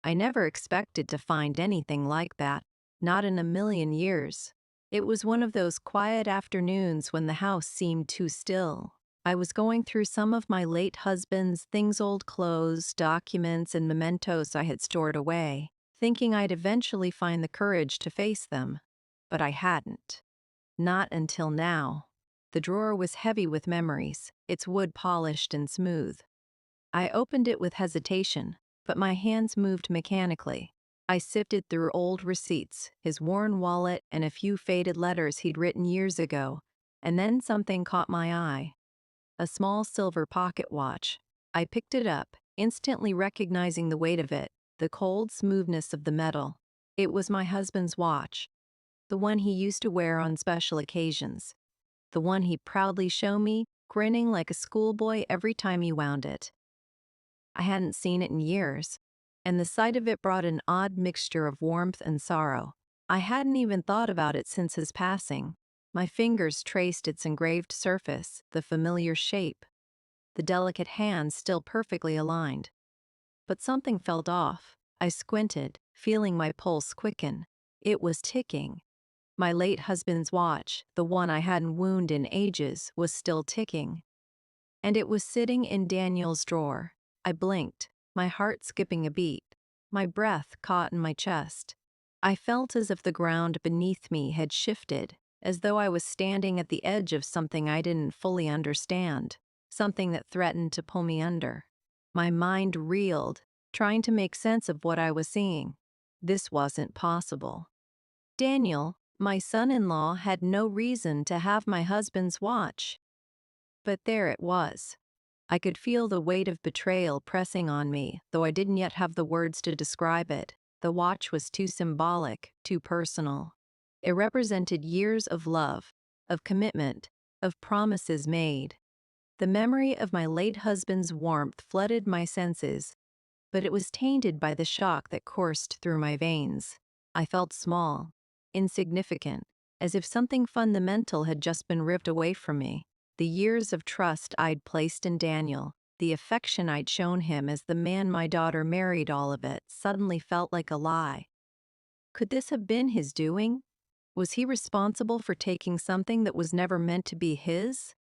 I never expected to find anything like that, not in a million years. It was one of those quiet afternoons when the house seemed too still. I was going through some of my late husband's things, old clothes, documents, and mementos I had stored away, thinking I'd eventually find the courage to face them. But I hadn't. Not until now. The drawer was heavy with memories, its wood polished and smooth. I opened it with hesitation, but my hands moved mechanically. I sifted through old receipts, his worn wallet, and a few faded letters he'd written years ago, and then something caught my eye. A small silver pocket watch. I picked it up, instantly recognizing the weight of it, the cold smoothness of the metal. It was my husband's watch, the one he used to wear on special occasions, the one he'd proudly show me, grinning like a schoolboy every time he wound it. I hadn't seen it in years, and the sight of it brought an odd mixture of warmth and sorrow. I hadn't even thought about it since his passing. My fingers traced its engraved surface, the familiar shape, the delicate hands still perfectly aligned. But something felt off. I squinted, feeling my pulse quicken. It was ticking. My late husband's watch, the one I hadn't wound in ages, was still ticking. And it was sitting in Daniel's drawer. I blinked, my heart skipping a beat. My breath caught in my chest. I felt as if the ground beneath me had shifted, as though I was standing at the edge of something I didn't fully understand, something that threatened to pull me under. My mind reeled, trying to make sense of what I was seeing. This wasn't possible. Daniel, my son-in-law, had no reason to have my husband's watch. But there it was. I could feel the weight of betrayal pressing on me, though I didn't yet have the words to describe it. The watch was too symbolic, too personal. It represented years of love, of commitment, of promises made. The memory of my late husband's warmth flooded my senses, but it was tainted by the shock that coursed through my veins. I felt small, insignificant, as if something fundamental had just been ripped away from me. The years of trust I'd placed in Daniel, the affection I'd shown him as the man my daughter married, all of it suddenly felt like a lie. Could this have been his doing? Was he responsible for taking something that was never meant to be his?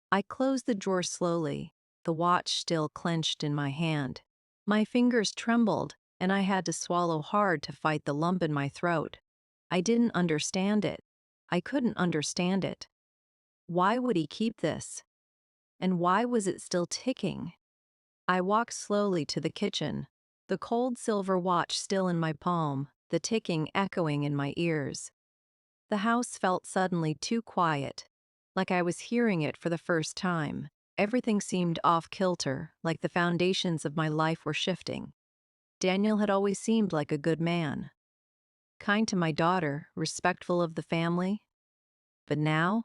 I closed the drawer slowly, the watch still clenched in my hand. My fingers trembled, and I had to swallow hard to fight the lump in my throat. I didn't understand it. I couldn't understand it. Why would he keep this? And why was it still ticking? I walked slowly to the kitchen, the cold silver watch still in my palm, the ticking echoing in my ears. The house felt suddenly too quiet, like I was hearing it for the first time. Everything seemed off-kilter, like the foundations of my life were shifting. Daniel had always seemed like a good man, kind to my daughter, respectful of the family. But now,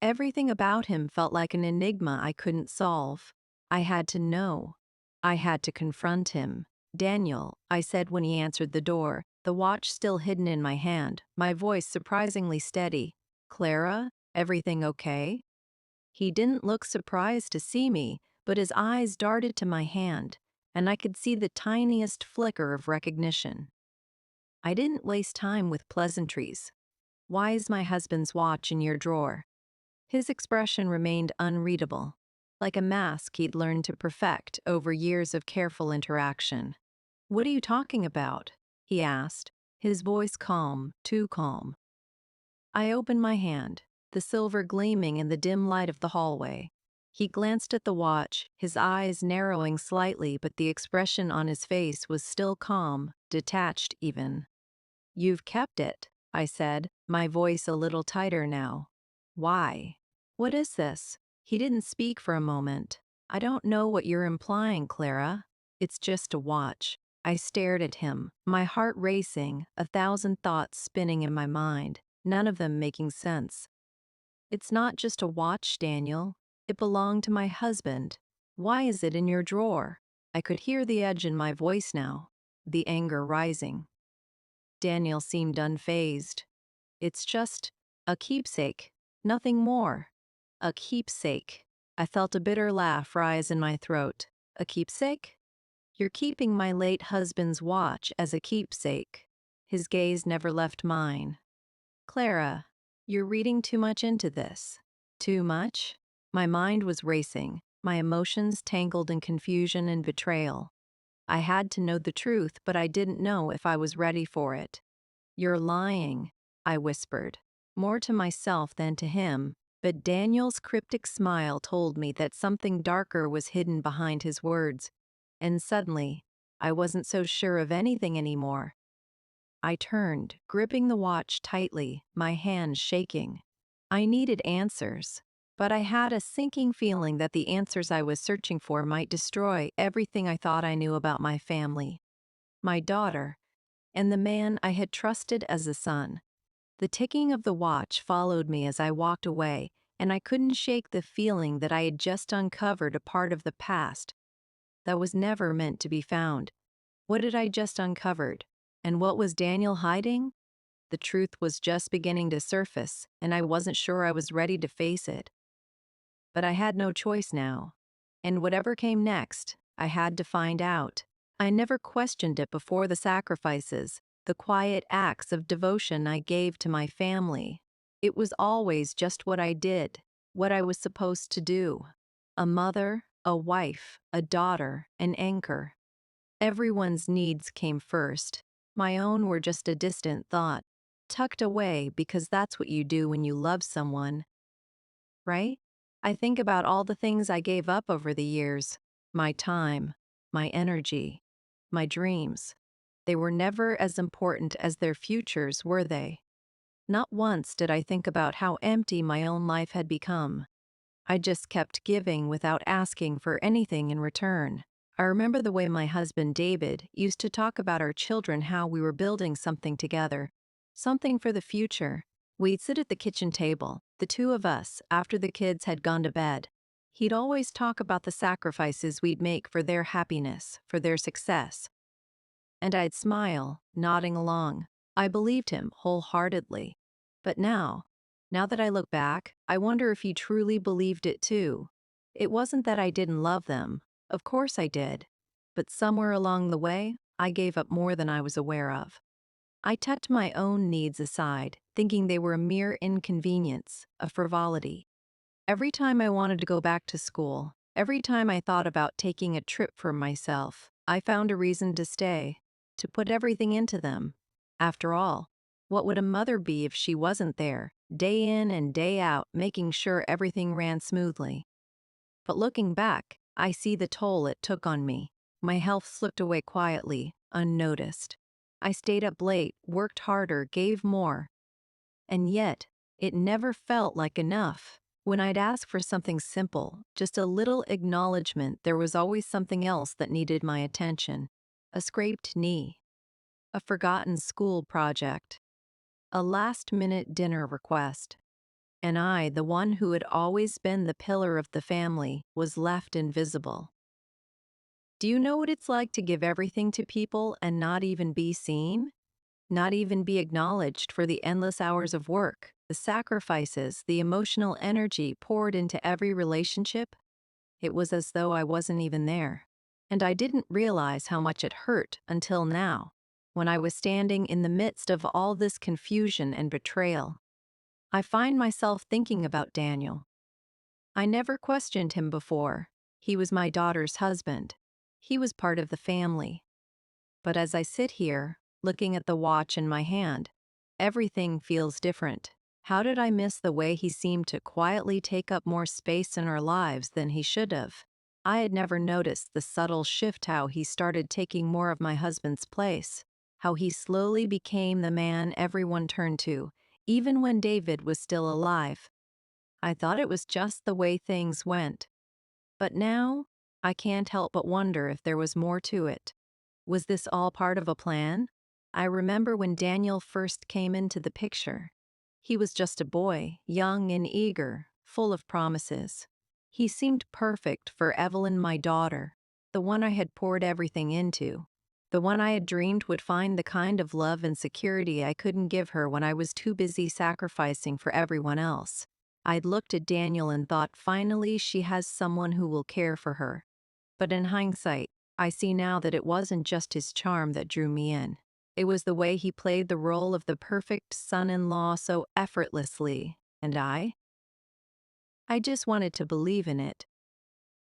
everything about him felt like an enigma I couldn't solve. I had to know. I had to confront him. "Daniel," I said when he answered the door, the watch still hidden in my hand, my voice surprisingly steady. "Clara, everything okay?" He didn't look surprised to see me, but his eyes darted to my hand, and I could see the tiniest flicker of recognition. I didn't waste time with pleasantries. "Why is my husband's watch in your drawer?" His expression remained unreadable, like a mask he'd learned to perfect over years of careful interaction. "What are you talking about?" he asked, his voice calm, too calm. I opened my hand, the silver gleaming in the dim light of the hallway. He glanced at the watch, his eyes narrowing slightly, but the expression on his face was still calm, detached even. "You've kept it," I said, my voice a little tighter now. "Why? What is this?" He didn't speak for a moment. "I don't know what you're implying, Clara. It's just a watch." I stared at him, my heart racing, a thousand thoughts spinning in my mind, none of them making sense. "It's not just a watch, Daniel. It belonged to my husband. Why is it in your drawer?" I could hear the edge in my voice now, the anger rising. Daniel seemed unfazed. "It's just a keepsake, nothing more." A keepsake. I felt a bitter laugh rise in my throat. A keepsake? You're keeping my late husband's watch as a keepsake. His gaze never left mine. Clara, you're reading too much into this. Too much? My mind was racing, my emotions tangled in confusion and betrayal. I had to know the truth, but I didn't know if I was ready for it. You're lying, I whispered, more to myself than to him, but Daniel's cryptic smile told me that something darker was hidden behind his words, and suddenly, I wasn't so sure of anything anymore. I turned, gripping the watch tightly, my hands shaking. I needed answers, but I had a sinking feeling that the answers I was searching for might destroy everything I thought I knew about my family, my daughter, and the man I had trusted as a son. The ticking of the watch followed me as I walked away, and I couldn't shake the feeling that I had just uncovered a part of the past that was never meant to be found. What had I just uncovered? And what was Daniel hiding? The truth was just beginning to surface, and I wasn't sure I was ready to face it. But I had no choice now. And whatever came next, I had to find out. I never questioned it before: the sacrifices, the quiet acts of devotion I gave to my family. It was always just what I did, what I was supposed to do. A mother, a wife, a daughter, an anchor. Everyone's needs came first. My own were just a distant thought, tucked away because that's what you do when you love someone, right? I think about all the things I gave up over the years: my time, my energy, my dreams. They were never as important as their futures, were they? Not once did I think about how empty my own life had become. I just kept giving without asking for anything in return. I remember the way my husband David used to talk about our children, how we were building something together, something for the future. We'd sit at the kitchen table, the two of us, after the kids had gone to bed. He'd always talk about the sacrifices we'd make for their happiness, for their success. And I'd smile, nodding along. I believed him wholeheartedly. But now that I look back, I wonder if he truly believed it too. It wasn't that I didn't love them. Of course I did. But somewhere along the way, I gave up more than I was aware of. I tucked my own needs aside, thinking they were a mere inconvenience, a frivolity. Every time I wanted to go back to school, every time I thought about taking a trip for myself, I found a reason to stay, to put everything into them. After all, what would a mother be if she wasn't there, day in and day out, making sure everything ran smoothly? But looking back, I see the toll it took on me. My health slipped away quietly, unnoticed. I stayed up late, worked harder, gave more. And yet, it never felt like enough. When I'd ask for something simple, just a little acknowledgement, there was always something else that needed my attention. A scraped knee, a forgotten school project, a last-minute dinner request. And I, the one who had always been the pillar of the family, was left invisible. Do you know what it's like to give everything to people and not even be seen? Not even be acknowledged for the endless hours of work, the sacrifices, the emotional energy poured into every relationship? It was as though I wasn't even there. And I didn't realize how much it hurt until now, when I was standing in the midst of all this confusion and betrayal. I find myself thinking about Daniel. I never questioned him before. He was my daughter's husband. He was part of the family. But as I sit here, looking at the watch in my hand, everything feels different. How did I miss the way he seemed to quietly take up more space in our lives than he should have? I had never noticed the subtle shift, how he started taking more of my husband's place, how he slowly became the man everyone turned to, even when David was still alive. I thought it was just the way things went. But now, I can't help but wonder if there was more to it. Was this all part of a plan? I remember when Daniel first came into the picture. He was just a boy, young and eager, full of promises. He seemed perfect for Evelyn, my daughter, the one I had poured everything into, the one I had dreamed would find the kind of love and security I couldn't give her when I was too busy sacrificing for everyone else. I'd looked at Daniel and thought, finally she has someone who will care for her. But in hindsight, I see now that it wasn't just his charm that drew me in. It was the way he played the role of the perfect son-in-law so effortlessly, and I just wanted to believe in it.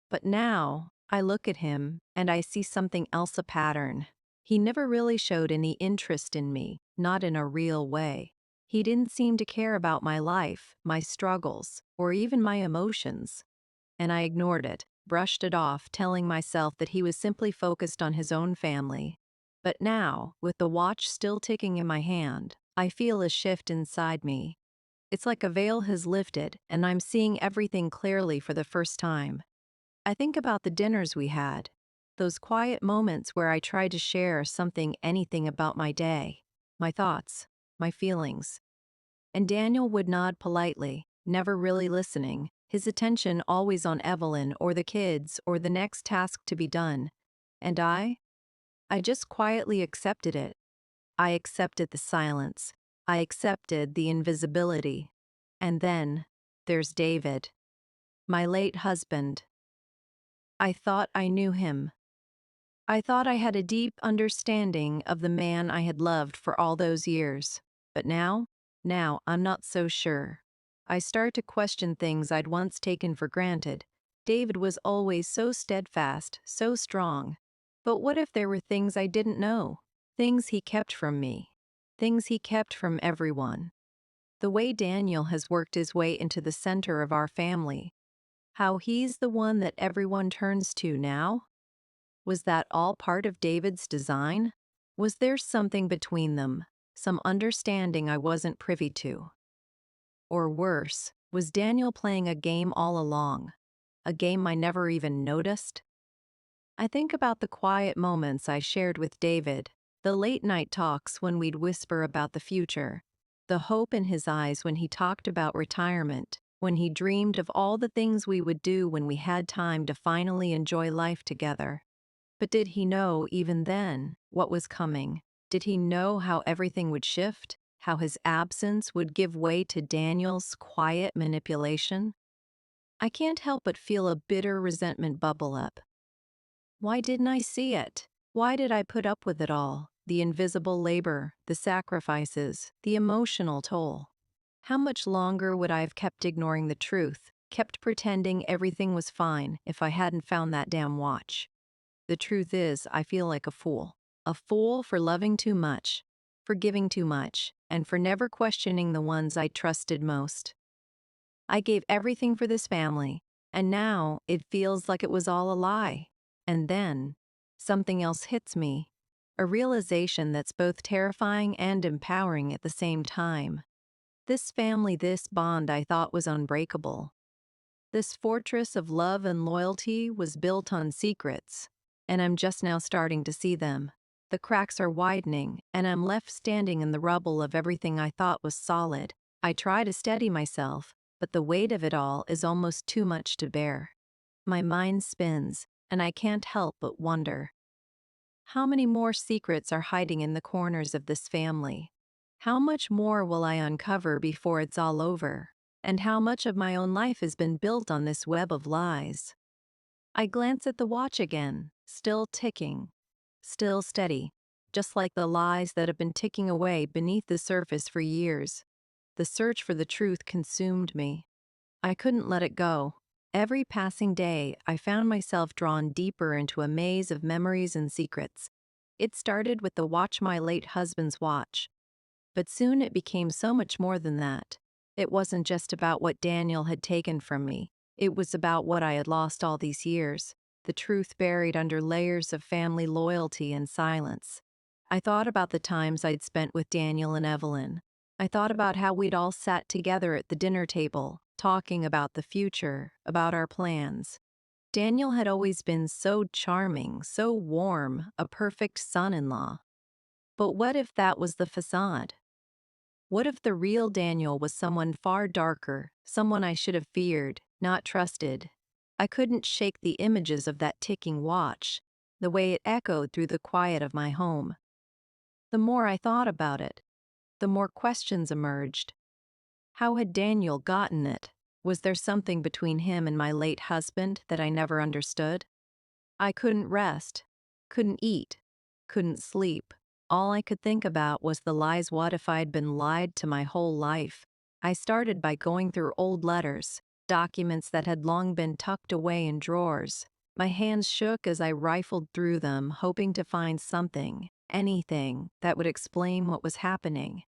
But now, I look at him and I see something else, a pattern. He never really showed any interest in me, not in a real way. He didn't seem to care about my life, my struggles, or even my emotions. And I ignored it, brushed it off, telling myself that he was simply focused on his own family. But now, with the watch still ticking in my hand, I feel a shift inside me. It's like a veil has lifted, and I'm seeing everything clearly for the first time. I think about the dinners we had, those quiet moments where I tried to share anything about my day, my thoughts, my feelings. And Daniel would nod politely, never really listening, his attention always on Evelyn or the kids or the next task to be done. And I just quietly accepted it. I accepted the silence. I accepted the invisibility. And then, there's David, my late husband. I thought I knew him. I thought I had a deep understanding of the man I had loved for all those years. But now I'm not so sure. I start to question things I'd once taken for granted. David was always so steadfast, so strong. But what if there were things I didn't know? Things he kept from me. Things he kept from everyone. The way Daniel has worked his way into the center of our family. How he's the one that everyone turns to now? Was that all part of David's design? Was there something between them, some understanding I wasn't privy to? Or worse, was Daniel playing a game all along? A game I never even noticed? I think about the quiet moments I shared with David, the late-night talks when we'd whisper about the future, the hope in his eyes when he talked about retirement, when he dreamed of all the things we would do when we had time to finally enjoy life together. But did he know, even then, what was coming? Did he know how everything would shift? How his absence would give way to Daniel's quiet manipulation? I can't help but feel a bitter resentment bubble up. Why didn't I see it? Why did I put up with it all? The invisible labor, the sacrifices, the emotional toll. How much longer would I have kept ignoring the truth, kept pretending everything was fine if I hadn't found that damn watch? The truth is, I feel like a fool. A fool for loving too much, for giving too much, and for never questioning the ones I trusted most. I gave everything for this family, and now it feels like it was all a lie. And then, something else hits me. A realization that's both terrifying and empowering at the same time. This family, this bond I thought was unbreakable. This fortress of love and loyalty was built on secrets, and I'm just now starting to see them. The cracks are widening, and I'm left standing in the rubble of everything I thought was solid. I try to steady myself, but the weight of it all is almost too much to bear. My mind spins, and I can't help but wonder. How many more secrets are hiding in the corners of this family? How much more will I uncover before it's all over? And how much of my own life has been built on this web of lies? I glance at the watch again, still ticking, still steady, just like the lies that have been ticking away beneath the surface for years. The search for the truth consumed me. I couldn't let it go. Every passing day, I found myself drawn deeper into a maze of memories and secrets. It started with the watch, my late husband's watch. But soon it became so much more than that. It wasn't just about what Daniel had taken from me. It was about what I had lost all these years, the truth buried under layers of family loyalty and silence. I thought about the times I'd spent with Daniel and Evelyn. I thought about how we'd all sat together at the dinner table, talking about the future, about our plans. Daniel had always been so charming, so warm, a perfect son-in-law. But what if that was the facade? What if the real Daniel was someone far darker, someone I should have feared, not trusted? I couldn't shake the images of that ticking watch, the way it echoed through the quiet of my home. The more I thought about it, the more questions emerged. How had Daniel gotten it? Was there something between him and my late husband that I never understood? I couldn't rest. Couldn't eat. Couldn't sleep. All I could think about was the lies. What if I'd been lied to my whole life? I started by going through old letters, documents that had long been tucked away in drawers. My hands shook as I rifled through them, hoping to find something, anything, that would explain what was happening.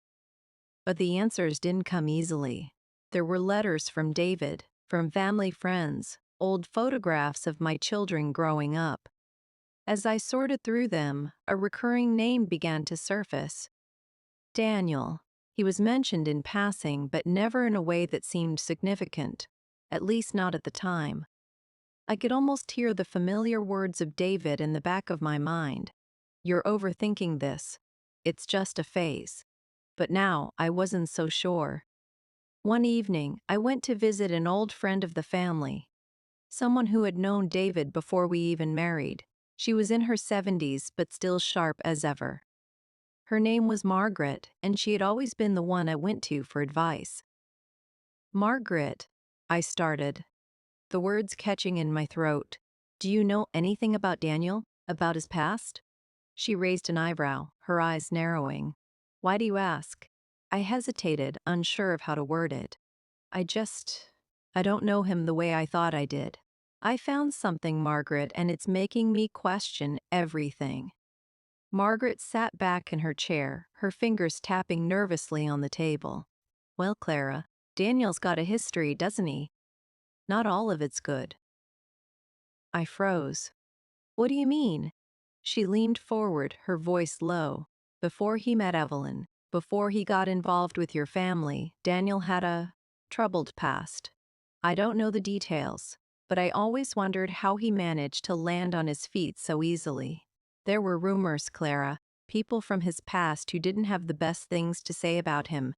But the answers didn't come easily. There were letters from David, from family friends, old photographs of my children growing up. As I sorted through them, a recurring name began to surface. Daniel. He was mentioned in passing, but never in a way that seemed significant, at least not at the time. I could almost hear the familiar words of David in the back of my mind. You're overthinking this. It's just a phase. But now I wasn't so sure. One evening, I went to visit an old friend of the family, someone who had known David before we even married. She was in her 70s but still sharp as ever. Her name was Margaret, and she had always been the one I went to for advice. Margaret, I started, the words catching in my throat. Do you know anything about Daniel? About his past? She raised an eyebrow, her eyes narrowing. Why do you ask? I hesitated, unsure of how to word it. I don't know him the way I thought I did. I found something, Margaret, and it's making me question everything. Margaret sat back in her chair, her fingers tapping nervously on the table. Well, Clara, Daniel's got a history, doesn't he? Not all of it's good. I froze. What do you mean? She leaned forward, her voice low. Before he met Evelyn, before he got involved with your family, Daniel had a troubled past. I don't know the details, but I always wondered how he managed to land on his feet so easily. There were rumors, Clara, people from his past who didn't have the best things to say about him.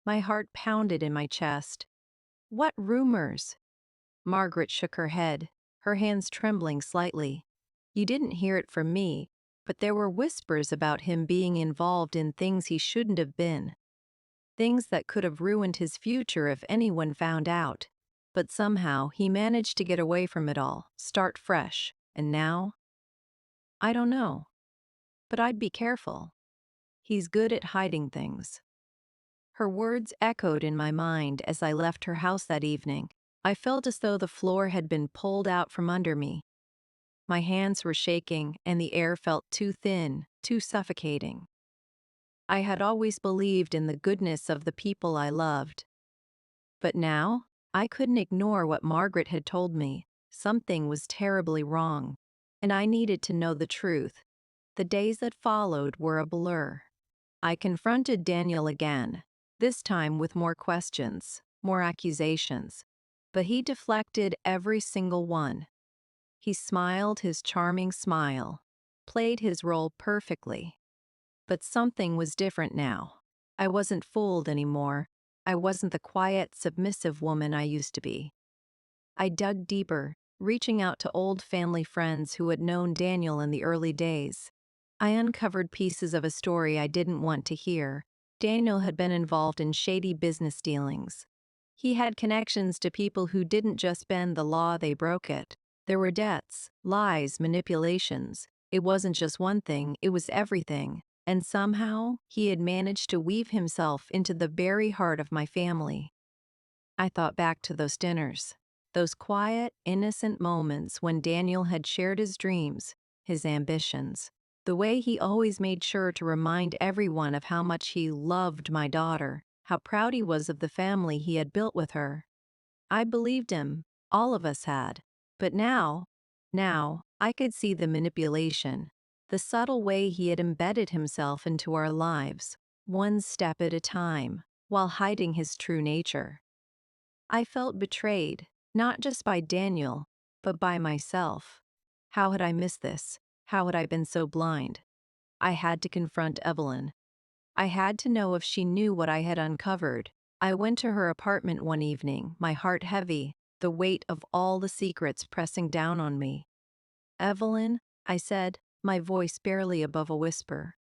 My heart pounded in my chest. What rumors? Margaret shook her head, her hands trembling slightly. You didn't hear it from me, but there were whispers about him being involved in things he shouldn't have been. Things that could have ruined his future if anyone found out. But somehow he managed to get away from it all, start fresh, and now? I don't know. But I'd be careful. He's good at hiding things. Her words echoed in my mind as I left her house that evening. I felt as though the floor had been pulled out from under me. My hands were shaking, and the air felt too thin, too suffocating. I had always believed in the goodness of the people I loved. But now, I couldn't ignore what Margaret had told me. Something was terribly wrong, and I needed to know the truth. The days that followed were a blur. I confronted Daniel again, this time with more questions, more accusations. But he deflected every single one. He smiled his charming smile, played his role perfectly. But something was different now. I wasn't fooled anymore. I wasn't the quiet, submissive woman I used to be. I dug deeper, reaching out to old family friends who had known Daniel in the early days. I uncovered pieces of a story I didn't want to hear. Daniel had been involved in shady business dealings. He had connections to people who didn't just bend the law, they broke it. There were debts, lies, manipulations. It wasn't just one thing, it was everything. And somehow, he had managed to weave himself into the very heart of my family. I thought back to those dinners, those quiet, innocent moments when Daniel had shared his dreams, his ambitions. The way he always made sure to remind everyone of how much he loved my daughter, how proud he was of the family he had built with her. I believed him, all of us had. But now, I could see the manipulation, the subtle way he had embedded himself into our lives, one step at a time, while hiding his true nature. I felt betrayed, not just by Daniel, but by myself. How had I missed this? How had I been so blind? I had to confront Evelyn. I had to know if she knew what I had uncovered. I went to her apartment one evening, my heart heavy, the weight of all the secrets pressing down on me. Evelyn, I said, my voice barely above a whisper.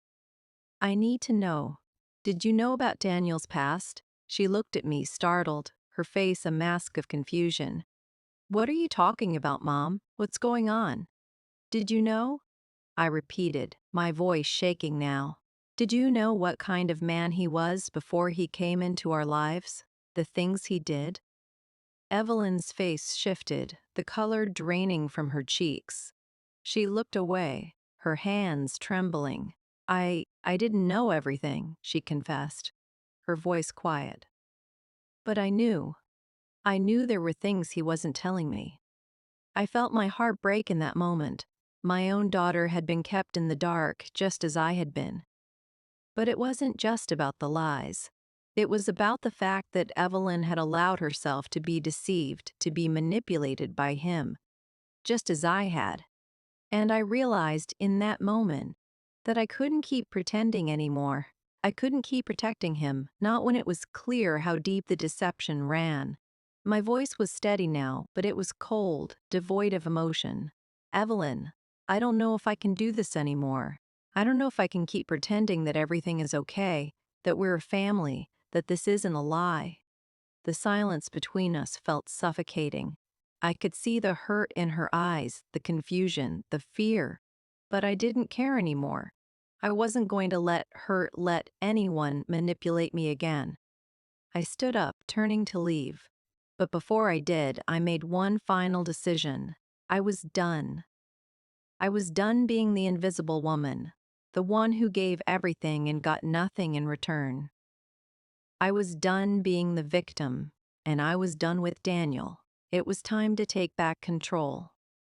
I need to know. Did you know about Daniel's past? She looked at me, startled, her face a mask of confusion. What are you talking about, Mom? What's going on? Did you know? I repeated, my voice shaking now. Did you know what kind of man he was before he came into our lives? The things he did? Evelyn's face shifted, the color draining from her cheeks. She looked away, her hands trembling. I didn't know everything, she confessed, her voice quiet. But I knew. I knew there were things he wasn't telling me. I felt my heart break in that moment. My own daughter had been kept in the dark just as I had been. But it wasn't just about the lies. It was about the fact that Evelyn had allowed herself to be deceived, to be manipulated by him, just as I had. And I realized in that moment that I couldn't keep pretending anymore. I couldn't keep protecting him, not when it was clear how deep the deception ran. My voice was steady now, but it was cold, devoid of emotion. Evelyn, I don't know if I can do this anymore. I don't know if I can keep pretending that everything is okay, that we're a family, that this isn't a lie. The silence between us felt suffocating. I could see the hurt in her eyes, the confusion, the fear. But I didn't care anymore. I wasn't going to let anyone manipulate me again. I stood up, turning to leave. But before I did, I made one final decision. I was done. I was done being the invisible woman, the one who gave everything and got nothing in return. I was done being the victim, and I was done with Daniel. It was time to take back control,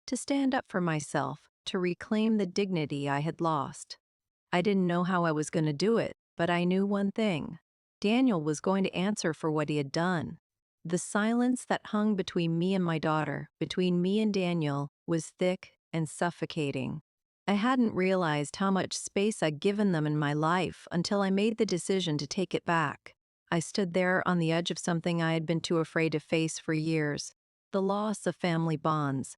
to stand up for myself, to reclaim the dignity I had lost. I didn't know how I was going to do it, but I knew one thing. Daniel was going to answer for what he had done. The silence that hung between me and my daughter, between me and Daniel, was thick and suffocating. I hadn't realized how much space I'd given them in my life until I made the decision to take it back. I stood there on the edge of something I had been too afraid to face for years, the loss of family bonds,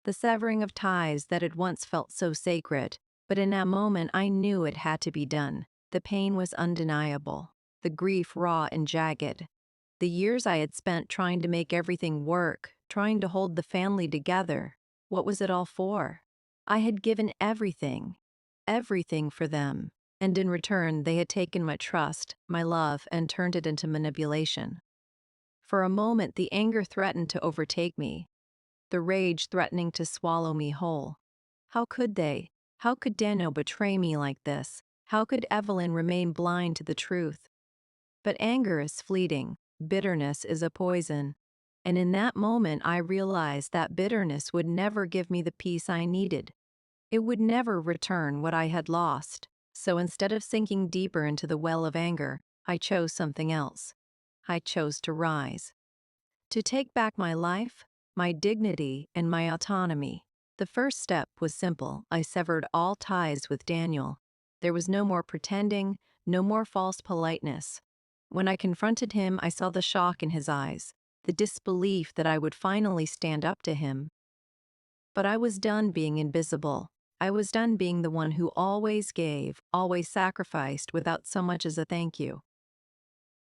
the severing of ties that had once felt so sacred. But in that moment, I knew it had to be done. The pain was undeniable, the grief raw and jagged. The years I had spent trying to make everything work, trying to hold the family together, what was it all for? I had given everything for them, and in return they had taken my trust, my love, and turned it into manipulation. For a moment the anger threatened to overtake me, the rage threatening to swallow me whole. How could they? How could Daniel betray me like this? How could Evelyn remain blind to the truth? But anger is fleeting, bitterness is a poison. And in that moment I realized that bitterness would never give me the peace I needed. It would never return what I had lost. So instead of sinking deeper into the well of anger, I chose something else. I chose to rise. To take back my life, my dignity, and my autonomy. The first step was simple. I severed all ties with Daniel. There was no more pretending, no more false politeness. When I confronted him, I saw the shock in his eyes, the disbelief that I would finally stand up to him. But I was done being invisible. I was done being the one who always gave, always sacrificed without so much as a thank you.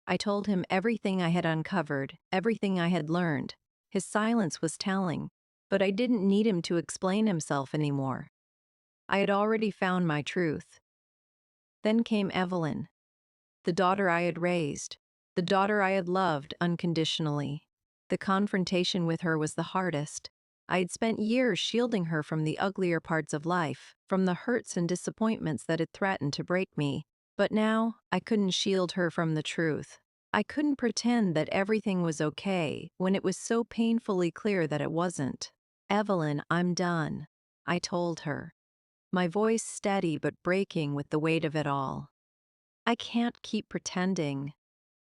I told him everything I had uncovered, everything I had learned. His silence was telling, but I didn't need him to explain himself anymore. I had already found my truth. Then came Evelyn, the daughter I had raised, the daughter I had loved unconditionally. The confrontation with her was the hardest. I had spent years shielding her from the uglier parts of life, from the hurts and disappointments that had threatened to break me. But now, I couldn't shield her from the truth. I couldn't pretend that everything was okay when it was so painfully clear that it wasn't. Evelyn, I'm done, I told her, my voice steady but breaking with the weight of it all. I can't keep pretending.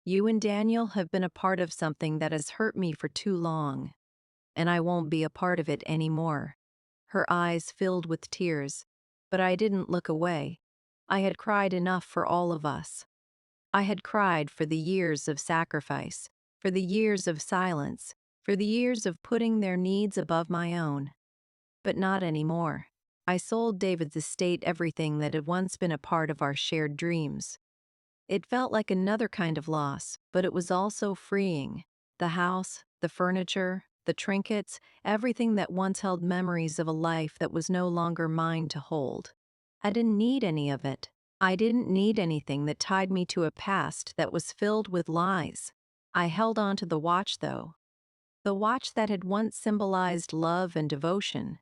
You and Daniel have been a part of something that has hurt me for too long, and I won't be a part of it anymore. Her eyes filled with tears, but I didn't look away. I had cried enough for all of us. I had cried for the years of sacrifice, for the years of silence, for the years of putting their needs above my own. But not anymore. I sold David's estate, everything that had once been a part of our shared dreams. It felt like another kind of loss, but it was also freeing. The house, the furniture, the trinkets, everything that once held memories of a life that was no longer mine to hold. I didn't need any of it. I didn't need anything that tied me to a past that was filled with lies. I held on to the watch, though. The watch that had once symbolized love and devotion,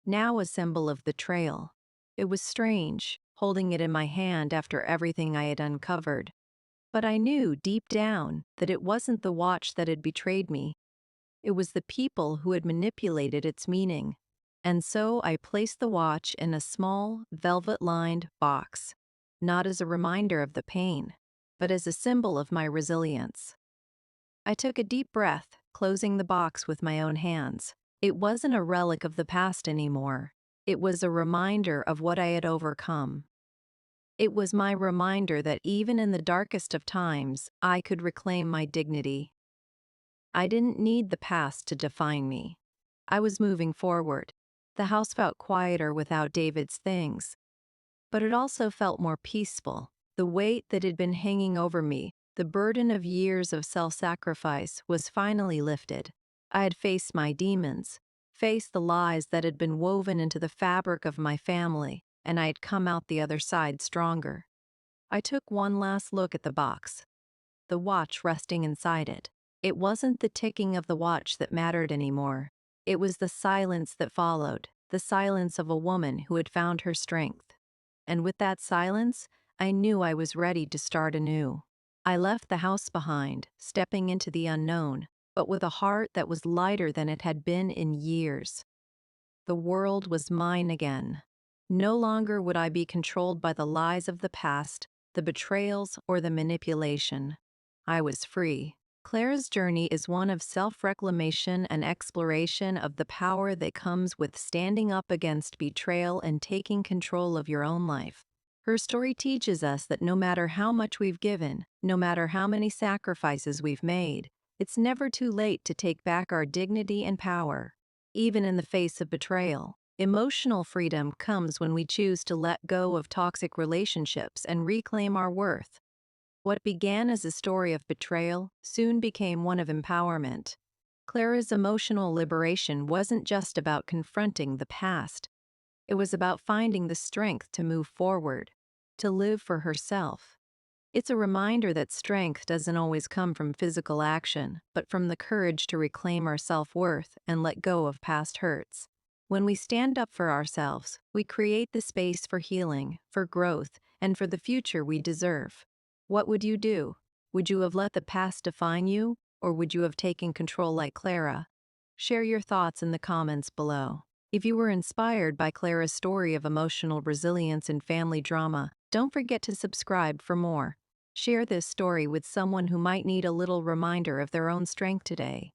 now a symbol of betrayal. It was strange, holding it in my hand after everything I had uncovered. But I knew deep down that it wasn't the watch that had betrayed me. It was the people who had manipulated its meaning. And so I placed the watch in a small, velvet-lined box, not as a reminder of the pain, but as a symbol of my resilience. I took a deep breath, closing the box with my own hands. It wasn't a relic of the past anymore. It was a reminder of what I had overcome. It was my reminder that even in the darkest of times, I could reclaim my dignity. I didn't need the past to define me. I was moving forward. The house felt quieter without David's things, but it also felt more peaceful. The weight that had been hanging over me, the burden of years of self-sacrifice, was finally lifted. I had faced my demons, faced the lies that had been woven into the fabric of my family, and I had come out the other side stronger. I took one last look at the box, the watch resting inside it. It wasn't the ticking of the watch that mattered anymore. It was the silence that followed, the silence of a woman who had found her strength. And with that silence, I knew I was ready to start anew. I left the house behind, stepping into the unknown, but with a heart that was lighter than it had been in years. The world was mine again. No longer would I be controlled by the lies of the past, the betrayals, or the manipulation. I was free. Clara's journey is one of self-reclamation and exploration of the power that comes with standing up against betrayal and taking control of your own life. Her story teaches us that no matter how much we've given, no matter how many sacrifices we've made, it's never too late to take back our dignity and power. Even in the face of betrayal, emotional freedom comes when we choose to let go of toxic relationships and reclaim our worth. What began as a story of betrayal soon became one of empowerment. Clara's emotional liberation wasn't just about confronting the past. It was about finding the strength to move forward, to live for herself. It's a reminder that strength doesn't always come from physical action, but from the courage to reclaim our self-worth and let go of past hurts. When we stand up for ourselves, we create the space for healing, for growth, and for the future we deserve. What would you do? Would you have let the past define you, or would you have taken control like Clara? Share your thoughts in the comments below. If you were inspired by Clara's story of emotional resilience and family drama, don't forget to subscribe for more. Share this story with someone who might need a little reminder of their own strength today.